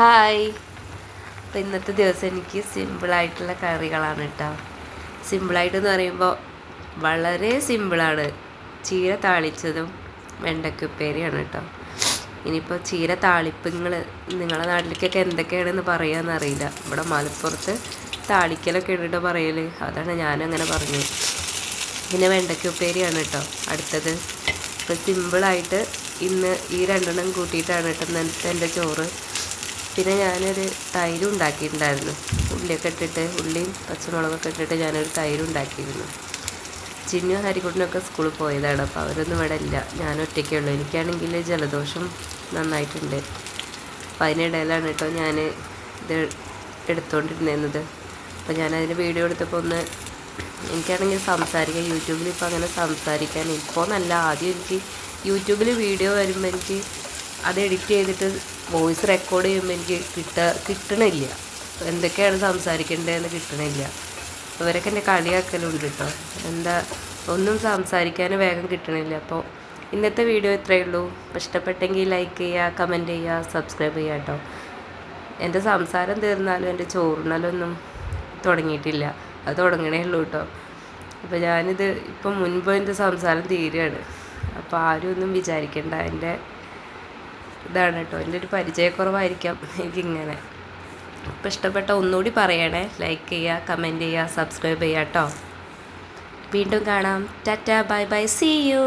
Hi. അപ്പോൾ ഇന്നത്തെ ദിവസം എനിക്ക് സിമ്പിളായിട്ടുള്ള കറികളാണ് കേട്ടോ. സിമ്പിളായിട്ടെന്ന് പറയുമ്പോൾ വളരെ സിമ്പിളാണ്. ചീര താളിച്ചതും വെണ്ടയ്ക്കുപ്പേരിയാണ് കേട്ടോ. ഇനിയിപ്പോൾ ചീര താളിപ്പ് നിങ്ങളെ നാട്ടിലേക്കൊക്കെ എന്തൊക്കെയാണെന്ന് പറയാമെന്നറിയില്ല. ഇവിടെ മലപ്പുറത്ത് താളിക്കലൊക്കെ ഇട്ടിട്ട് പറയൽ, അതാണ് ഞാനങ്ങനെ പറഞ്ഞു. പിന്നെ വെണ്ടയ്ക്കുപ്പേരിയാണ് കേട്ടോ അടുത്തത്. ഇപ്പോൾ സിമ്പിളായിട്ട് ഇന്ന് ഈ രണ്ടെണ്ണം കൂട്ടിയിട്ടാണ് കേട്ടോ ഇന്നത്തെ എൻ്റെ ചോറ്. പിന്നെ ഞാനൊരു തൈര് ഉണ്ടാക്കിയിട്ടുണ്ടായിരുന്നു. ഉള്ളിയൊക്കെ ഇട്ടിട്ട്, ഉള്ളിയും പച്ചമുളകൊക്കെ ഇട്ടിട്ട് ഞാനൊരു തൈര് ഉണ്ടാക്കിയിരുന്നു. ചിന്നു ഹരിക്കുട്ടനൊക്കെ സ്കൂളിൽ പോയതാണ്, അപ്പോൾ അവരൊന്നും ഇവിടെ ഇല്ല. ഞാൻ ഒറ്റയ്ക്കേ ഉള്ളൂ. എനിക്കാണെങ്കിൽ ജലദോഷം നന്നായിട്ടുണ്ട്. അപ്പോൾ അതിനിടയിലാണ് കേട്ടോ ഞാൻ ഇത് എടുത്തുകൊണ്ടിരുന്നത്. അപ്പോൾ ഞാനതിന് വീഡിയോ എടുത്തപ്പോൾ എനിക്കാണെങ്കിൽ സംസാരിക്കാൻ യൂട്യൂബിൽ ഇപ്പോൾ അങ്ങനെ സംസാരിക്കാൻ ഇപ്പോൾ നല്ല ആദ്യം എനിക്ക് യൂട്യൂബിൽ വീഡിയോ വരുമ്പോൾ എനിക്ക് അത് എഡിറ്റ് ചെയ്തിട്ട് വോയിസ് റെക്കോർഡ് ചെയ്യുമ്പോൾ എനിക്ക് കിട്ടണില്ല. എന്തൊക്കെയാണ് സംസാരിക്കേണ്ടതെന്ന് കിട്ടണില്ല. അവരൊക്കെ എൻ്റെ കളിയാക്കലുണ്ട് കേട്ടോ. ഒന്നും സംസാരിക്കാൻ വേഗം കിട്ടണില്ല. അപ്പോൾ ഇന്നത്തെ വീഡിയോ ഇത്രയേ ഉള്ളൂ. അപ്പോൾ ഇഷ്ടപ്പെട്ടെങ്കിൽ ലൈക്ക് ചെയ്യുക, കമൻറ്റ് ചെയ്യുക, സബ്സ്ക്രൈബ് ചെയ്യുക കേട്ടോ. എൻ്റെ സംസാരം തീർന്നാലും എൻ്റെ ചോറിനാലൊന്നും തുടങ്ങിയിട്ടില്ല. അത് തുടങ്ങണേ ഉള്ളൂ കേട്ടോ. അപ്പോൾ ഞാനിത് ഇപ്പം മുൻപ് എൻ്റെ സംസാരം തീരുകയാണ്. അപ്പോൾ ആരും ഒന്നും വിചാരിക്കേണ്ട, എൻ്റെ ഇതാണ് കേട്ടോ. എൻ്റെ ഒരു പരിചയക്കുറവായിരിക്കാം എനിക്കിങ്ങനെ. അപ്പോൾ ഇഷ്ടപ്പെട്ട ഒന്നുകൂടി പറയണേ. ലൈക്ക് ചെയ്യുക, കമൻറ്റ് ചെയ്യുക, സബ്സ്ക്രൈബ് ചെയ്യുക കേട്ടോ. വീണ്ടും കാണാം. Tata, bye bye, see U.